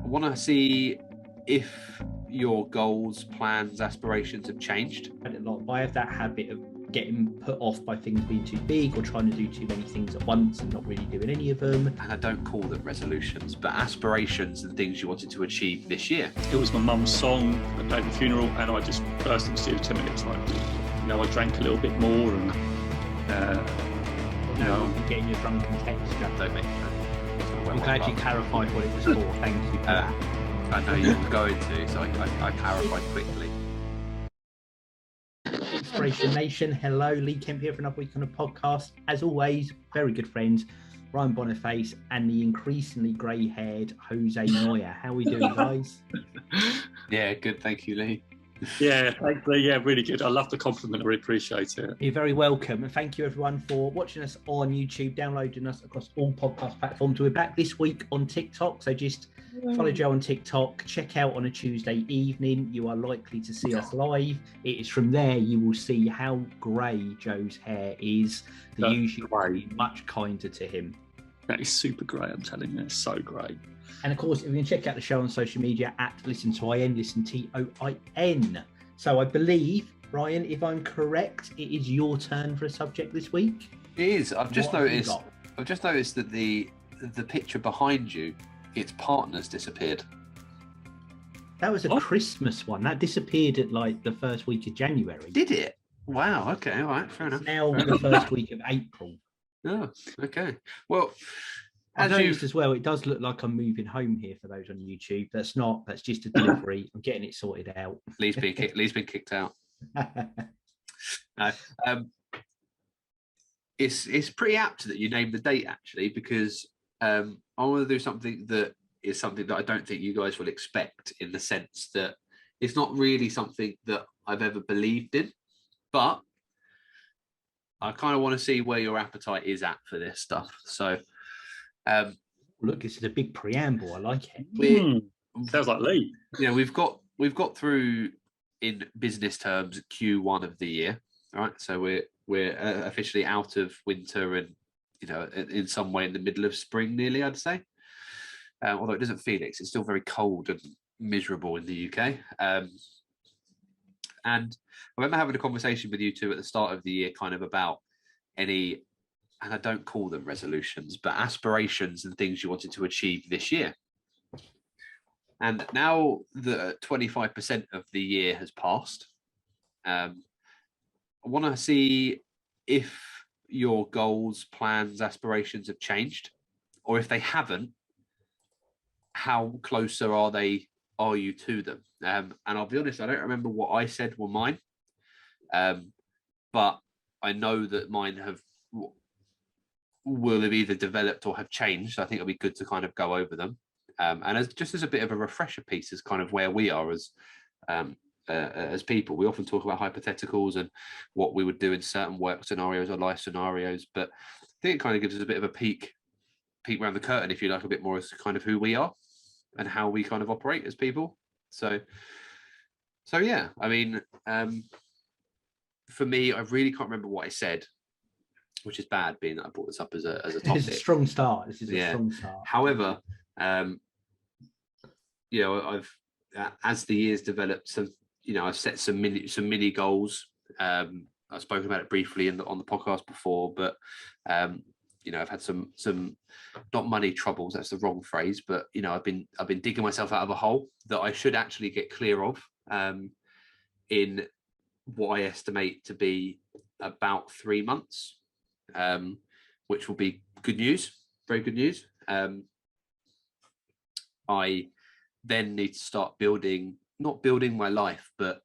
I want to see if your goals, plans, aspirations have changed. I have that habit of getting put off by things being too big or trying to do too many things at once and not really doing any of them. And I don't call them resolutions, but aspirations and things you wanted to achieve this year. It was my mum's song at the funeral, and I just burst into tears 10 minutes. I drank a little bit more, and you're getting your drunken text. Don't make me. I'm glad you clarified what it was for. Thank you for that. I know you were going to, so I clarified quickly. InspirationNation, hello, Lee Kemp here for another week on the podcast. As always, very good friends, Ryan Boniface and the increasingly grey-haired Jose Noya. How are we doing, guys? Yeah, good, thank you, Lee. Yeah, thanks, Lee. Yeah, really good. I love the compliment. I really appreciate it. You're very welcome, and thank you everyone for watching us on YouTube, downloading us across all podcast platforms. We're back this week on TikTok, so just follow Joe on TikTok. Check out on a Tuesday evening. You are likely to see us live. It is from there you will see how grey Joe's hair is. The usually much kinder to him. That is super grey, I'm telling you. It's so grey. And of course, if you can check out the show on social media at Listen to IN, Listen TOIN. So I believe, Ryan, if I'm correct, it is your turn for a subject this week. It is. I've just noticed that the picture behind you, its partner's disappeared. That was a Christmas one. That disappeared at like the first week of January. Did it? Wow. Okay. All right. Fair enough. Now the first week of April. Oh, okay. Well, I've noticed as well, it does look like I'm moving home here for those on YouTube. That's not. That's just a delivery. I'm getting it sorted out. Lee's been kicked out. It's pretty apt that you named the date, actually, because I want to do something that I don't think you guys will expect, in the sense that it's not really something that I've ever believed in, but I kind of want to see where your appetite is at for this stuff. So, look, this is a big preamble. I like it. Sounds like Lee. Yeah, we've got through, in business terms, Q1 of the year. All right, so we're officially out of winter and, in some way in the middle of spring, nearly, I'd say. Although it doesn't feel it, it's still very cold and miserable in the UK. And I remember having a conversation with you two at the start of the year, kind of about any, and I don't call them resolutions, but aspirations and things you wanted to achieve this year. And now that 25% of the year has passed, I want to see if your goals, plans, aspirations have changed, or if they haven't, how closer are you to them? And I'll be honest, I don't remember what I said were mine, but I know that mine will have either developed or have changed. I think it'll be good to kind of go over them, and as a bit of a refresher piece, as kind of where we are as people. We often talk about hypotheticals and what we would do in certain work scenarios or life scenarios, but I think it kind of gives us a bit of a peek around the curtain, if you like, a bit more as kind of who we are and how we kind of operate as people. So yeah, I mean, for me, I really can't remember what I said, which is bad, being that I brought this up as a topic. It's a strong start. This is a strong start. However, I've as the years developed, I've set some mini goals. I've spoken about it briefly on the podcast before, but I've had some not money troubles. That's the wrong phrase, but I've been digging myself out of a hole that I should actually get clear of in what I estimate to be about 3 months, which will be good news, very good news. I then need to start not building my life, but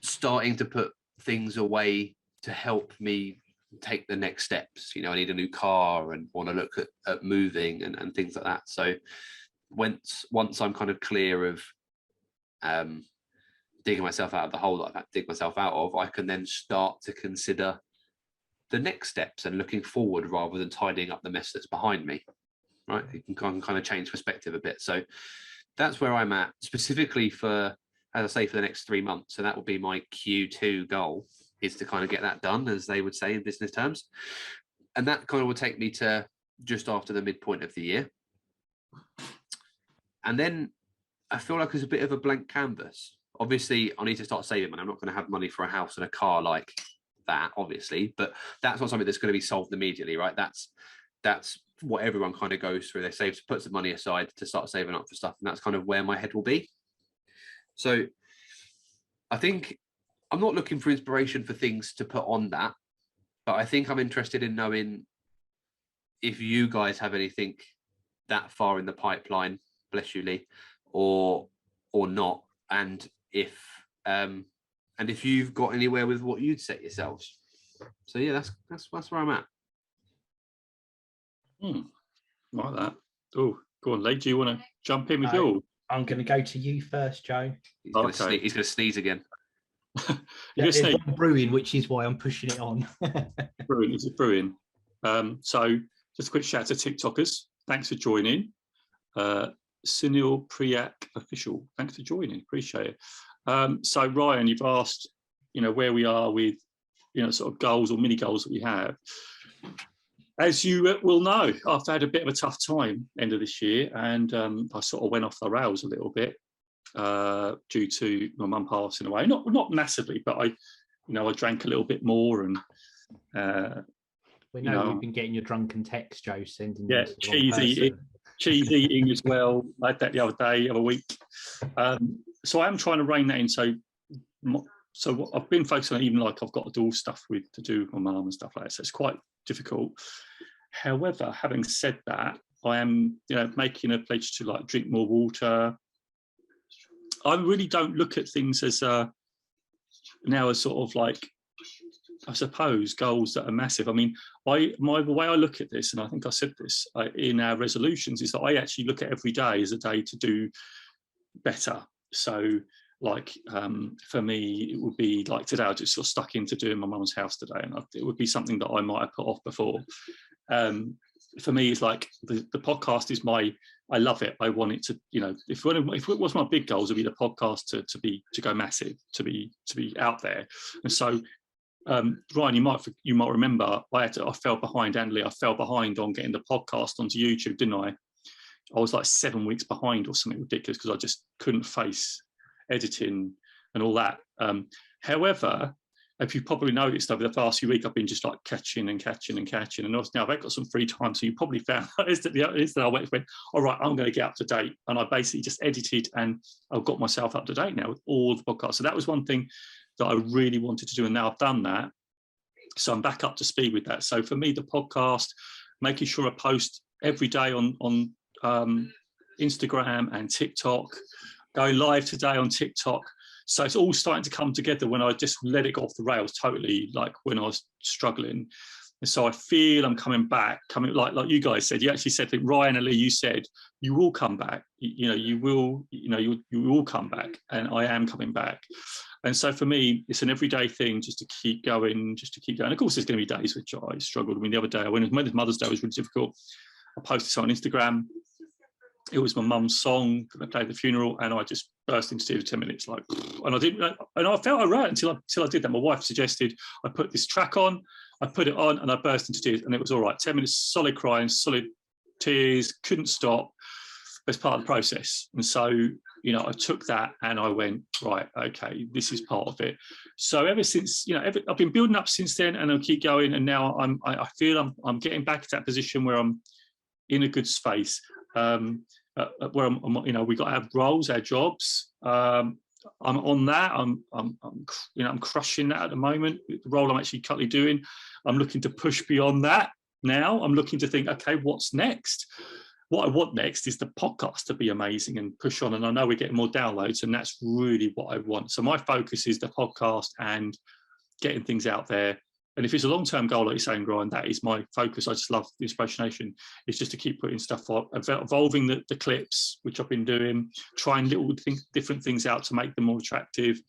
starting to put things away to help me take the next steps. I need a new car and want to look at moving and things like that. So once I'm kind of clear of digging myself out of the hole that I've had to dig myself out of, I can then start to consider the next steps and looking forward rather than tidying up the mess that's behind me. Right, it can kind of change perspective a bit. So that's where I'm at, specifically for, as I say, for the next 3 months. So that will be my Q2 goal, is to kind of get that done, as they would say in business terms. And that kind of will take me to just after the midpoint of the year. And then I feel like it's a bit of a blank canvas. Obviously, I need to start saving money. I'm not going to have money for a house and a car like that, obviously, but that's not something that's going to be solved immediately, right? That's what everyone kind of goes through. They save, put some money aside to start saving up for stuff, and that's kind of where my head will be. So I think I'm not looking for inspiration for things to put on that, but I think I'm interested in knowing if you guys have anything that far in the pipeline, bless you, Lee, or not, and if you've got anywhere with what you'd set yourselves. So yeah, that's where I'm at. Like that. Oh, go on, Lee. Do you want to jump in with yours? I'm going to go to you first, Joe. He's going to sneeze again. There's one brewing, which is why I'm pushing it on. Brewing, is it brewing? So just a quick shout to TikTokers. Thanks for joining. Sunil Priyak official. Thanks for joining. Appreciate it. So Ryan, you've asked, where we are with, sort of goals or mini goals that we have. As you will know, I've had a bit of a tough time end of this year, and I sort of went off the rails a little bit due to my mum passing away. Not massively, but I drank a little bit more, and we know you've been getting your drunken text, Joe, sending cheese eating as well. I had that the other week. So I am trying to rein that in. So what I've been focusing on, even like I've got to do all stuff to do with my mum and stuff like that. So it's quite difficult. However, having said that, I am, making a pledge to like drink more water. I really don't look at things as now as sort of like, I suppose, goals that are massive. I mean, the way I look at this, and I think I said this in our resolutions, is that I actually look at every day as a day to do better. So like for me, it would be like today, I just sort of stuck into doing my mum's house today, and it would be something that I might have put off before. For me, it's like the podcast is I love it. I want it to, if it was my big goals, it would be the podcast to go massive, to be out there. And so, Ryan, you might remember I fell behind, Andy. I fell behind on getting the podcast onto YouTube, didn't I? I was like 7 weeks behind or something ridiculous because I just couldn't face editing and all that. However, if you probably noticed over the past few weeks, I've been just like catching, and obviously now I've got some free time, so you probably found that I went, all right, I'm going to get up to date, and I basically just edited, and I've got myself up to date now with all the podcasts. So that was one thing that I really wanted to do, and now I've done that, so I'm back up to speed with that. So for me, the podcast, making sure I post every day on Instagram and TikTok, going live today on TikTok. So it's all starting to come together when I just let it go off the rails totally, like when I was struggling. And so I feel I'm coming like you guys said. You actually said that Ryan and Lee, you said you will come back. You will come back, and I am coming back. And so for me, it's an everyday thing just to keep going. Of course, there's going to be days which I struggled. I mean, the other day, when Mother's Day was really difficult, I posted something on Instagram. It was my mum's song that I played at the funeral, and I just burst into tears for 10 minutes, and I felt all right until I did that. My wife suggested I put this track on, I put it on, and I burst into tears, and it was all right. 10 minutes, solid crying, solid tears, couldn't stop. As part of the process. And so, I took that and I went, right, okay, this is part of it. So ever since, I've been building up since then, and I'll keep going. And now I feel I'm getting back to that position where I'm in a good space. Where we got to have roles, our jobs. I'm on that. I'm crushing that at the moment. The role I'm actually currently doing, I'm looking to push beyond that now. I'm looking to think, okay, what's next? What I want next is the podcast to be amazing and push on. And I know we're getting more downloads, and that's really what I want. So my focus is the podcast and getting things out there. And if it's a long-term goal, like you're saying, Brian, that is my focus. I just love the InspirationNation. It's just to keep putting stuff up, evolving the clips, which I've been doing, trying different things out to make them more attractive,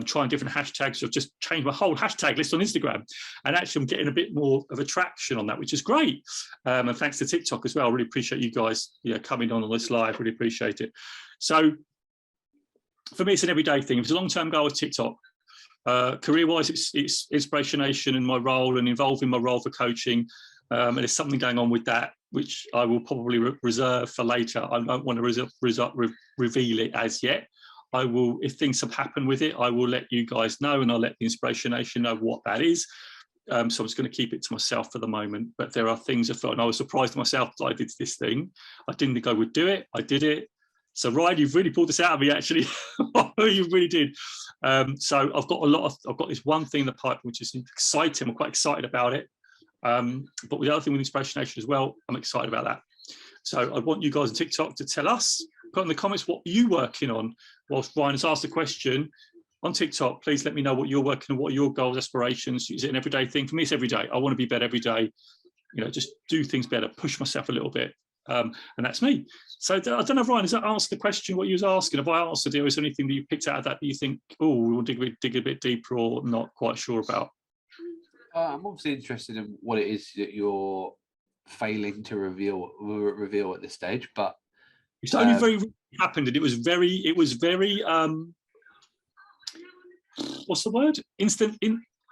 trying different hashtags. I've just changed my whole hashtag list on Instagram, and actually I'm getting a bit more of a traction on that, which is great. And thanks to TikTok as well. I really appreciate you guys coming on this live. Really appreciate it. So for me, it's an everyday thing. If it's a long-term goal with TikTok, career-wise, it's InspirationNation and my role, and involving my role for coaching. And there's something going on with that which I will probably reserve for later. I don't want to reveal it as yet. I will, if things have happened with it, I will let you guys know, and I'll let the Inspiration Nation know what that is. So I'm just going to keep it to myself for the moment. But there are things I felt, and I was surprised myself that I did this thing. I didn't think I would do it. I did it. So Ryan, you've really pulled this out of me, actually. You really did. So I've got this one thing in the pipe, which is exciting. I'm quite excited about it. But with the other thing with Inspiration Nation as well, I'm excited about that. So I want you guys on TikTok to tell us, put in the comments what you're working on. Whilst Ryan has asked the question on TikTok, please let me know what you're working on, what are your goals, aspirations. Is it an everyday thing? For me, it's every day. I want to be better every day. You know, just do things better, push myself a little bit. And that's me. So I don't know, Ryan, has that answered the question, what you was asking? Have I answered it, or is there anything that you picked out of that you think, oh, we'll dig a bit deeper, or not quite sure about? I'm obviously interested in what it is that you're failing to reveal at this stage, but it's only very happened, and it was very what's the word?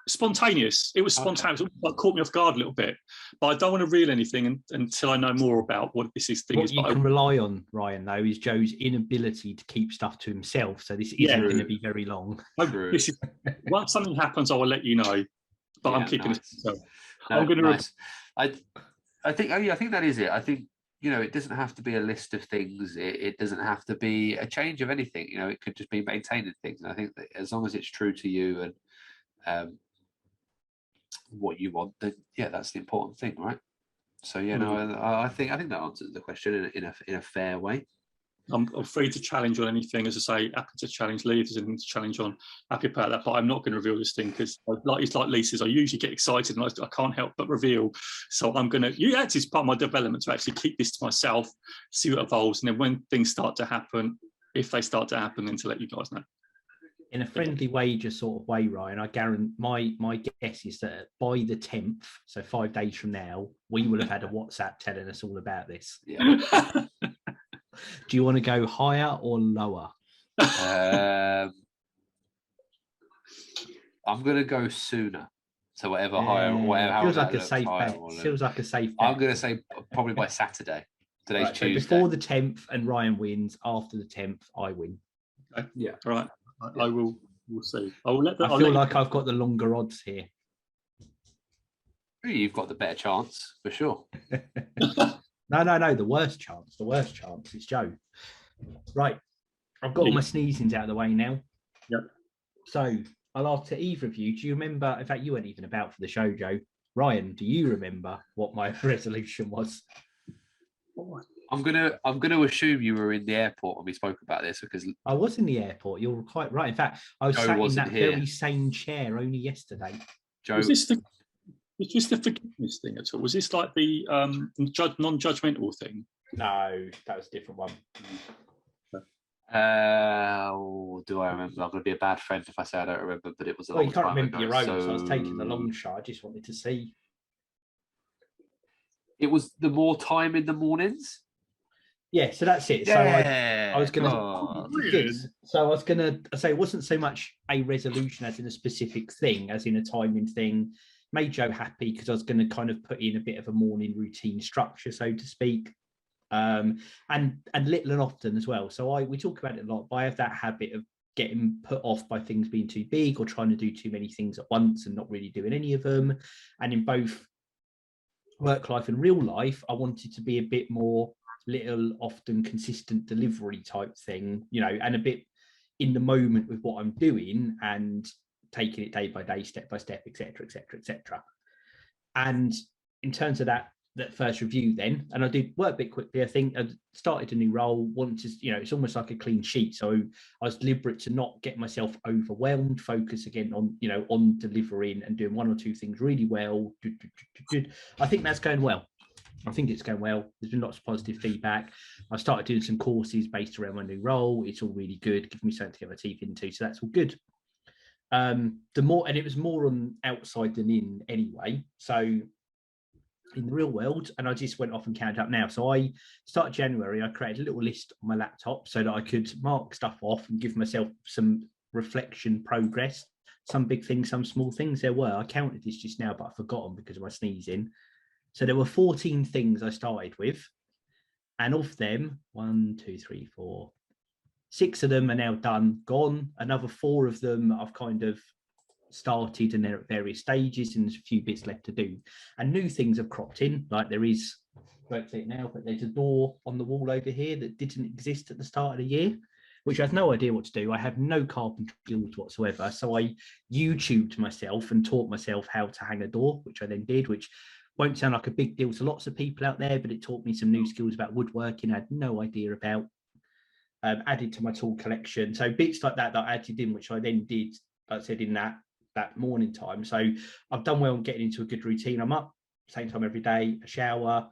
Spontaneous. It was spontaneous. Okay. It caught me off guard a little bit, but I don't want to reveal anything until I know more about what this thing is. What you can rely on, Ryan, though, is Joe's inability to keep stuff to himself. So this isn't going to be very long. This is, once something happens, I will let you know. But I'm keeping it. So I'm going to. Nice. I think that is it. I think, you know, it doesn't have to be a list of things. It doesn't have to be a change of anything. You know, it could just be maintaining things. And I think that as long as it's true to you and what you want, then yeah, that's the important thing, right? So yeah, no, I think that answers the question in a fair way. I'm free to challenge on anything. As I say, happy to challenge Lee. If there's anything to challenge on, happy about that. But I'm not going to reveal this thing because, it's like Lisa's. I usually get excited and I can't help but reveal. So I'm going to. Actually, it's part of my development to actually keep this to myself, see what evolves, and then when things start to happen, if they start to happen, then to let you guys know. In a friendly wager sort of way, Ryan, I guarantee my guess is that by the 10th, so 5 days from now, we will have had a WhatsApp telling us all about this. Yeah. Do you want to go higher or lower? I'm going to go sooner. So whatever higher, whatever. Feels like a safe bet. Feels like a safe bet. I'm going to say probably by Saturday. Today's Tuesday. So before the 10th and Ryan wins. After the 10th, I win. Okay. Yeah. All right. I will. We'll see. I feel like I've got the longer odds here. You've got the better chance for sure. No. The worst chance. It's Joe. Right. I've got all my sneezings out of the way now. Yep. So I'll ask to either of you. Do you remember? In fact, you weren't even about for the show, Joe. Ryan, do you remember what my resolution was? I'm gonna assume you were in the airport when we spoke about this because I was in the airport. You're quite right. In fact, I was sat in that very same chair only yesterday. Joe, was this the forgiveness thing at all? Was this like the non-judgmental thing? No, that was a different one. Do I remember? I'm going to be a bad friend if I say I don't remember, but it was a long time ago. You can't remember your own, so I was taking the long shot. I just wanted to see. It was the more time in the mornings. Yeah, so that's it. Yeah. So I was going to. So I was going to say it wasn't so much a resolution as in a specific thing, as in a timing thing. Made Joe happy because I was going to kind of put in a bit of a morning routine structure, so to speak, and little and often as well. So we talk about it a lot, but I have that habit of getting put off by things being too big or trying to do too many things at once and not really doing any of them. And in both work life and real life, I wanted to be a bit more little, often consistent delivery type thing, you know, and a bit in the moment with what I'm doing and taking it day by day, step by step, etc. And in terms of that first review then, and I did work a bit quickly. I think I started a new role, wanted to, you know, it's almost like a clean sheet. So I was deliberate to not get myself overwhelmed, focus again on, you know, on delivering and doing one or two things really well. I think that's going well. I think it's going well. There's been lots of positive feedback. I started doing some courses based around my new role. It's all really good. Give me something to get my teeth into. So that's all good. And it was more on outside than in anyway. So in the real world, and I just went off and counted up now. So I started January, I created a little list on my laptop so that I could mark stuff off and give myself some reflection progress. Some big things, some small things there were. I counted this just now, but I've forgotten because of my sneezing. So there were 14 things I started with, and of them, 1, 2, 3, 4, 6 of them are now done, gone. Another 4 of them I've kind of started and they're at various stages, and there's a few bits left to do. And new things have cropped in, like there is, I won't say it now, but there's a door on the wall over here that didn't exist at the start of the year, which I have no idea what to do. I have no carpentry skills whatsoever. So I YouTubed myself and taught myself how to hang a door, which I then did, which won't sound like a big deal to lots of people out there, but it taught me some new skills about woodworking I had no idea about. Added to my tool collection. So bits like that I added in, which I then did, like I said, in that morning time. So I've done well in getting into a good routine. I'm up same time every day, a shower.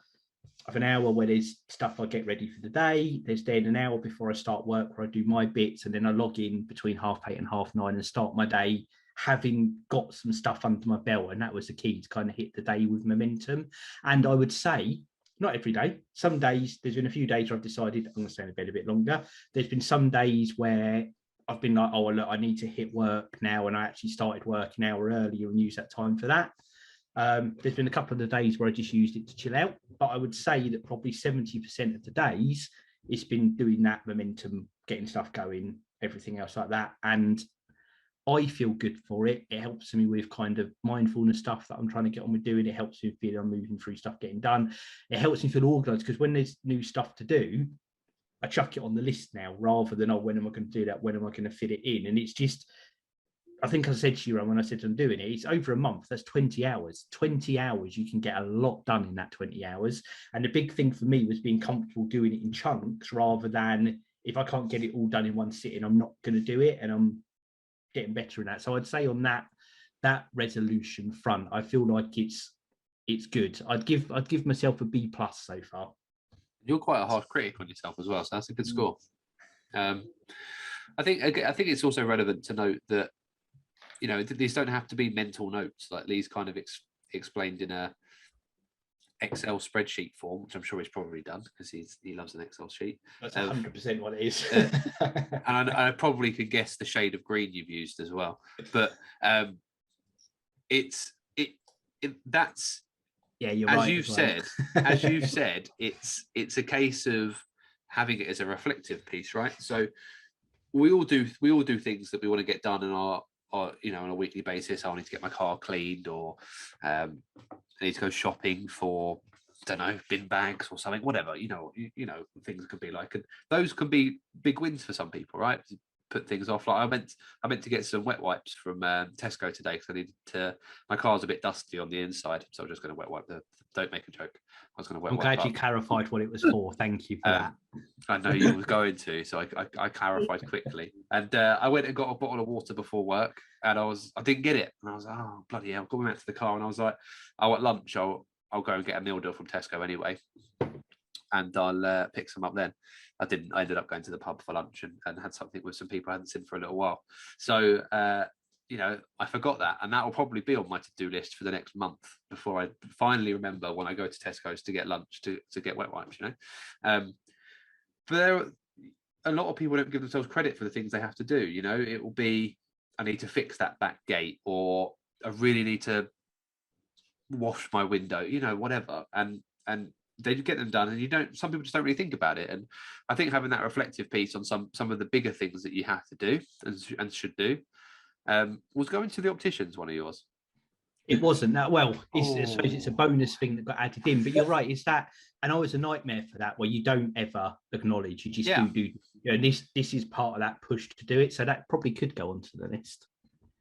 I have an hour where there's stuff I get ready for the day. There's then an hour before I start work where I do my bits, and then I log in between 8:30 and 9:30 and start my day having got some stuff under my belt. And that was the key, to kind of hit the day with momentum. And I would say, not every day. Some days, there's been a few days where I've decided I'm going to stay in bed a bit longer. There's been some days where I've been like, oh, look, I need to hit work now. And I actually started work an hour earlier and use that time for that. There's been a couple of the days where I just used it to chill out. But I would say that probably 70% of the days it's been doing that momentum, getting stuff going, everything else like that. And I feel good for it. It helps me with kind of mindfulness stuff that I'm trying to get on with doing. It helps me feel I'm moving through stuff, getting done. It helps me feel organized, because when there's new stuff to do, I chuck it on the list now, rather than, oh, when am I going to do that? When am I going to fit it in? And it's just, I think I said to you, when I said I'm doing it, it's over a month. That's 20 hours. 20 hours, you can get a lot done in that 20 hours. And the big thing for me was being comfortable doing it in chunks, rather than, if I can't get it all done in one sitting, I'm not going to do it. And I'm getting better in that. So I'd say on that resolution front, I feel like it's good. I'd give myself a B+ so far. You're quite a hard critic on yourself as well, so that's a good score. I think it's also relevant to note that, you know, these don't have to be mental notes. Like Lee's kind of explained in a Excel spreadsheet form, which I'm sure he's probably done because he loves an Excel sheet. That's 100% what it is. And I probably could guess the shade of green you've used as well. But that's, yeah, you're as right. You've said, as you've said, it's a case of having it as a reflective piece, right? So we all do things that we want to get done in our you know, on a weekly basis. I need to get my car cleaned, or I need to go shopping for, I don't know, bin bags or something, whatever, you know, things could be like, and those can be big wins for some people, right? Put things off. Like I meant to get some wet wipes from Tesco today, because I needed to, my car's a bit dusty on the inside, so I'm just going to wet wipe don't make a joke. I was going to wet wipe. I'm glad you clarified what it was for. Thank you for that. I know you was going to, so I clarified quickly. And I went and got a bottle of water before work, and I didn't get it, and I was like, oh bloody hell! Got back to the car, and I was like, oh, at lunch I'll go and get a meal deal from Tesco anyway, and I'll pick some up then. I didn't. I ended up going to the pub for lunch and had something with some people I hadn't seen for a little while. So you know, I forgot that, and that will probably be on my to-do list for the next month before I finally remember when I go to Tesco's to get lunch to get wet wipes. You know, but a lot of people don't give themselves credit for the things they have to do. You know, it will be, I need to fix that back gate, or I really need to wash my window. You know, whatever, and they get them done, and some people just don't really think about it. And I think having that reflective piece on some of the bigger things that you have to do and should do. Was going to the opticians one of yours? It wasn't that. Well, I suppose it's a bonus thing that got added in, but you're right. It's that, and I was a nightmare for that, where you don't ever acknowledge, you just do. You know, this is part of that push to do it. So that probably could go onto the list.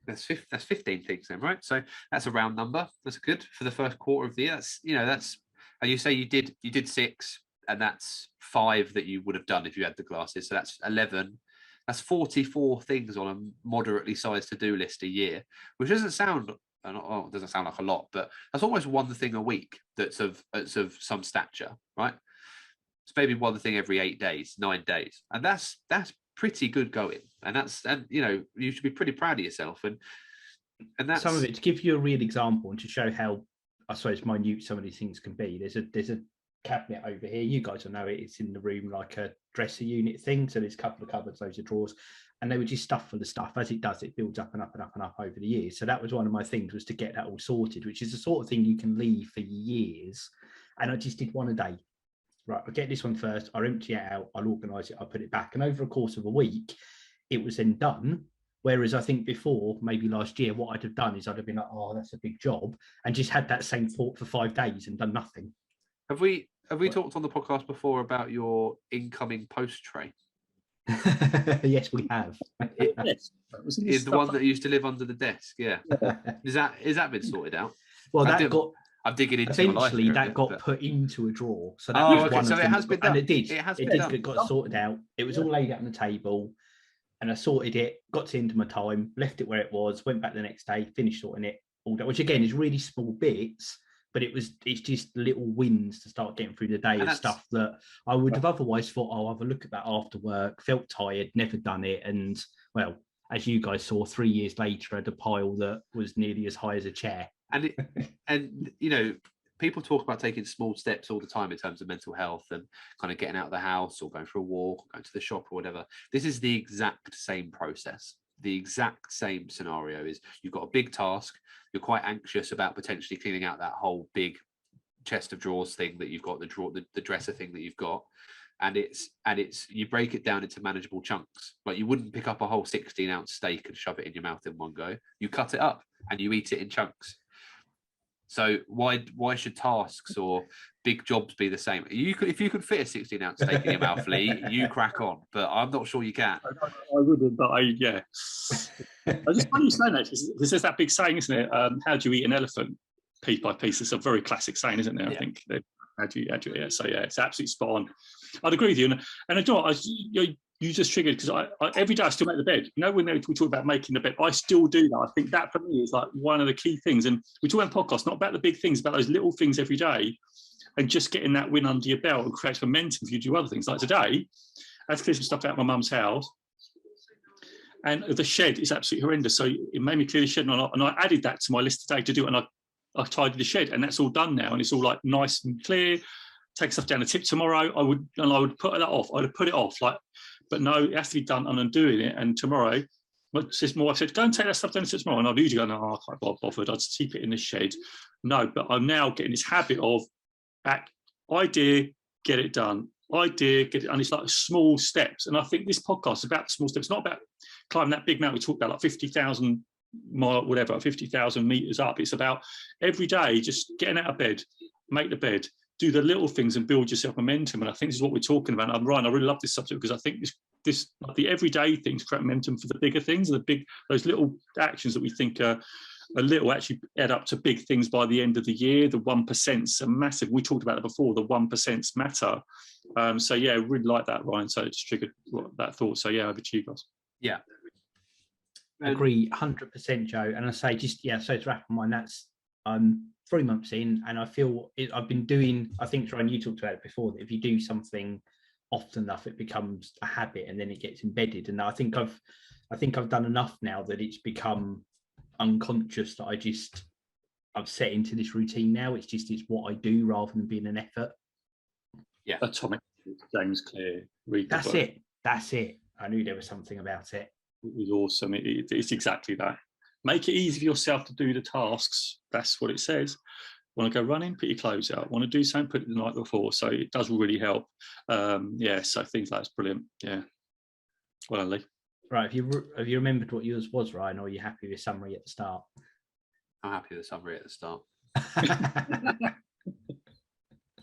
That's 15 things then, right? So that's a round number. That's good for the first quarter of the year. That's and you say you did 6, and that's 5 that you would have done if you had the glasses. So that's 11. That's 44 things on a moderately sized to-do list a year, which doesn't sound like a lot, but that's almost one thing a week that's of some stature, right? It's maybe one thing every 8 days, 9 days, and that's pretty good going. And you know, you should be pretty proud of yourself. And that's some of it, to give you a real example and to show how, I suppose, minute some of these things can be. There's a cabinet over here. You guys will know it. It's in the room like a dresser unit thing. So there's a couple of cupboards, loads of drawers, and they were just stuffed full of stuff. As it does, it builds up and up and up and up over the years. So that was one of my things, was to get that all sorted, which is the sort of thing you can leave for years. And I just did one a day. Right, I'll get this one first. I'll empty it out. I'll organise it. I'll put it back. And over a course of a week, it was then done. Whereas I think before, maybe last year, what I'd have done is I'd have been like, oh, that's a big job, and just had that same thought for 5 days and done nothing. Have we talked on the podcast before about your incoming post tray? Yes, we have. Yes, Is the one that used to live under the desk? Yeah. Is that been sorted out? Well, I'm digging into eventually my life that got put into a drawer. So that was one so of it them has been done. And it did. It got sorted out. It was all laid out on the table, and I sorted it. Got to the end of my time, left it where it was. Went back the next day, finished sorting it all day. Which again is really small bits, but it's just little wins to start getting through the day of stuff that I would have otherwise thought, oh, I'll have a look at that after work. Felt tired, never done it, and well, as you guys saw, 3 years later, I had a pile that was nearly as high as a chair. And you know, people talk about taking small steps all the time in terms of mental health and kind of getting out of the house or going for a walk or going to the shop or whatever. This is the exact same process. The exact same scenario is you've got a big task. You're quite anxious about potentially cleaning out that whole big chest of drawers thing that you've got, the dresser thing that you've got. And it's you break it down into manageable chunks. Like you wouldn't pick up a whole 16-ounce steak and shove it in your mouth in one go. You cut it up and you eat it in chunks. So why should tasks or big jobs be the same? If you could fit a 16-ounce steak in your mouth, Lee, you crack on. But I'm not sure you can. I wouldn't, but I just funny you saying that, because there's that big saying, isn't it? How do you eat an elephant? Piece by piece. It's a very classic saying, isn't it? I think. How do you? Yeah. So yeah, it's absolutely spot on. I'd agree with you. And I don't. You just triggered, because I every day I still make the bed. You know, when we talk about making the bed, I still do that. I think that for me is like one of the key things. And we talk about podcasts, not about the big things, about those little things every day, and just getting that win under your belt and create momentum for you to do other things. Like today, I had to clear some stuff out of my mum's house, and the shed is absolutely horrendous. So it made me clear the shed, and I added that to my list today to do it. And I tidied the shed, and that's all done now, and it's all like nice and clear. Take stuff down the tip tomorrow. I would put that off. I'd have put it off, like, but no, it has to be done, and I'm doing it. And tomorrow, my wife said, "Go and take that stuff down the tip tomorrow." And I'd usually go, "No, I can't be bothered. I'd just keep it in the shed." No, but I'm now getting this habit of idea, get it done. Idea, get it, and it's like small steps. And I think this podcast is about the small steps, not about climbing that big mountain we talked about, like 50,000 mile, whatever, 50,000 meters up. It's about every day just getting out of bed, make the bed, do the little things and build yourself momentum. And I think this is what we're talking about. And Ryan, I really love this subject, because I think this like the everyday things create momentum for the bigger things, and those little actions that we think are a little actually add up to big things by the end of the year. The 1%'s a massive. We talked about it before. The 1%'s matter. So yeah, really like that, Ryan. So it's triggered that thought. So yeah, over to you guys. Yeah. Agree 100%, Joe. And I say so to wrap on mine, that's 3 months in, and I feel I've been doing, I think, Ryan, you talked about it before, that if you do something often enough, it becomes a habit, and then it gets embedded. And I think I've done enough now that it's become unconscious, that I've set into this routine now. It's what I do rather than being an effort. Yeah. Atomic, James Clear. That's it. I knew there was something about it. It was awesome. It's exactly that. Make it easy for yourself to do the tasks. That's what it says. Want to go running? Put your clothes out. Want to do something? Put it the night before. So it does really help. So things like that's brilliant. Yeah. Well, Lee. Right. Have you remembered what yours was, Ryan, or are you happy with the summary at the start? I'm happy with the summary at the start.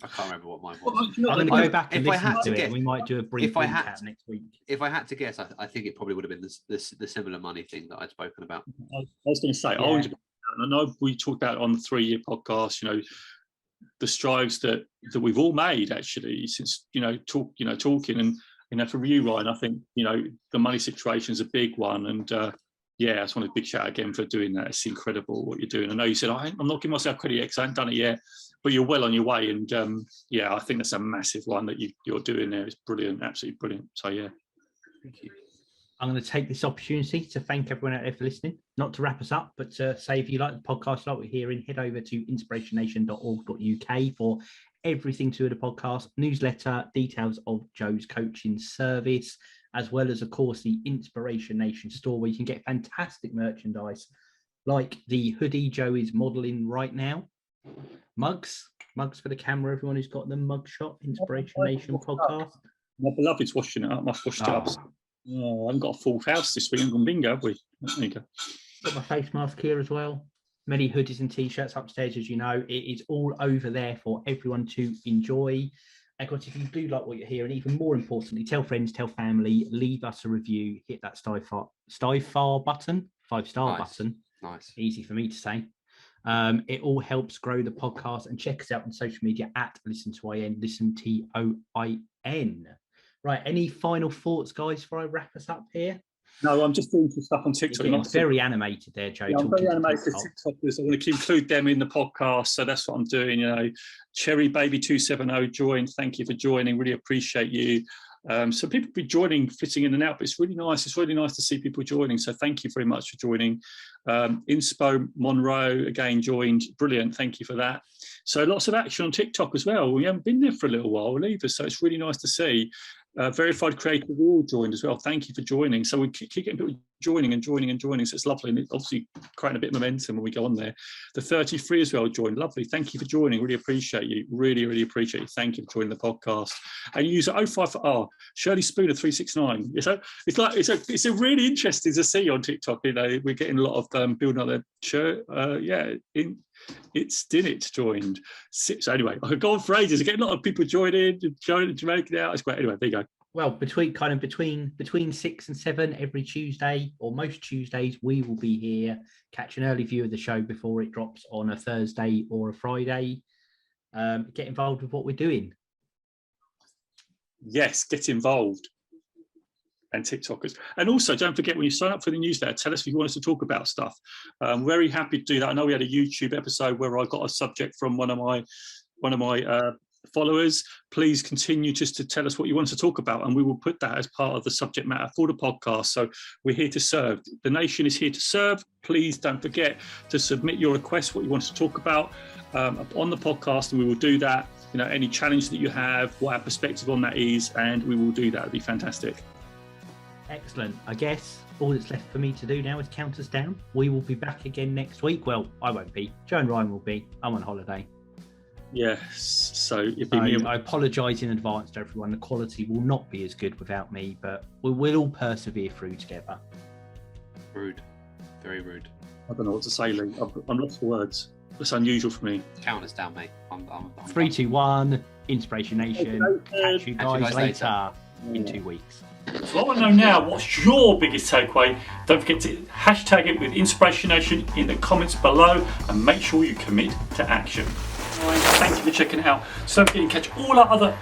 I can't remember what mine was. I'm going to go back and listen to it, and we might do a brief recap next week. If I had to guess, I think it probably would have been the similar money thing that I'd spoken about. I was going to say, I know we talked about on the 3-year podcast, you know, the strides that we've all made actually since, talking. And, for you, Ryan, I think, the money situation is a big one. And I just want a big shout out again for doing that. It's incredible what you're doing. I know you said, I'm not giving myself credit yet because I haven't done it yet, but you're well on your way. And I think that's a massive one that you're doing there. It's brilliant, absolutely brilliant. So yeah. Thank you. I'm going to take this opportunity to thank everyone out there for listening, not to wrap us up, but to say, if you like the podcast, like we're hearing, head over to inspirationnation.org.uk for everything to the podcast, newsletter, details of Joe's coaching service, as well as, of course, the Inspiration Nation store where you can get fantastic merchandise like the hoodie Joe is modeling right now. Mugs for the camera, everyone who's got the mug shop, Inspiration Nation podcast. My beloved's washing it up. I've washed it up. Oh, I haven't got a full house this week. I'm gone bingo, have we? There you go. Got my face mask here as well. Many hoodies and t-shirts upstairs, as you know. It is all over there for everyone to enjoy. And of course, if you do like what you're hearing, even more importantly, tell friends, tell family, leave us a review, hit that star button, 5-star button. Nice. Easy for me to say. It all helps grow the podcast, and check us out on social media at Listen to IN, Listen TOIN. Right. Any final thoughts, guys, before I wrap us up here? No, I'm just doing some stuff on TikTok. You're very animated there, Joe. Yeah, I'm very animated TikTokers. I want to include them in the podcast, so that's what I'm doing. You know, Cherry Baby 270 joined. Thank you for joining. Really appreciate you. So people be joining, fitting in and out, but it's really nice. It's really nice to see people joining. So thank you very much for joining. Inspo Monroe again joined. Brilliant. Thank you for that. So lots of action on TikTok as well. We haven't been there for a little while either, so it's really nice to see. Verified Creator, we all joined as well. Thank you for joining. So we keep getting people joining. So it's lovely. And it's obviously creating a bit of momentum when we go on there. The 33 as well joined. Lovely. Thank you for joining. Really appreciate you. Really, really appreciate you. Thank you for joining the podcast. And user 054R, Shirley Spooner 369. So it's a really interesting to see on TikTok. You know, we're getting a lot of building up their shirt. It's Dinit joined. So anyway, I could go on for ages. I get a lot of people joining Jamaica now. It's great. Anyway, there you go. Well, between 6 and 7 every Tuesday, or most Tuesdays, we will be here. Catch an early view of the show before it drops on a Thursday or a Friday. Get involved with what we're doing. Yes, get involved. And TikTokers. And also, don't forget, when you sign up for the newsletter, tell us if you want us to talk about stuff. I'm very happy to do that. I know we had a YouTube episode where I got a subject from one of my followers. Please continue just to tell us what you want us to talk about, and we will put that as part of the subject matter for the podcast. So we're here to serve. The nation is here to serve. Please don't forget to submit your request, what you want us to talk about on the podcast, and we will do that. You know, any challenge that you have, what our perspective on that is, and we will do that. It'd be fantastic. Excellent. I guess all that's left for me to do now is count us down. We will be back again next week. Well, I won't be. Joe and Ryan will be. I'm on holiday. Yes. So it'd be me. I apologise in advance to everyone. The quality will not be as good without me, but we will all persevere through together. Rude. Very rude. I don't know what to say, Lee. I'm lost for words. It's unusual for me. Count us down, mate. I'm 3, 2, 1. Inspiration Nation. Catch you guys later in 2 weeks. So I want to know now, what's your biggest takeaway? Don't forget to hashtag it with Inspiration Nation in the comments below, and make sure you commit to action. Thank you for checking it out. So don't forget to catch all our other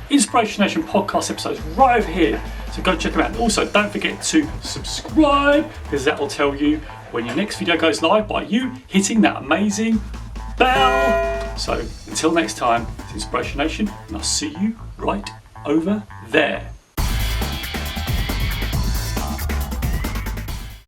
Inspiration Nation podcast episodes right over here. So go check them out. And also, don't forget to subscribe, because that will tell you when your next video goes live by you hitting that amazing bell. So until next time, it's Inspiration Nation, and I'll see you right over there.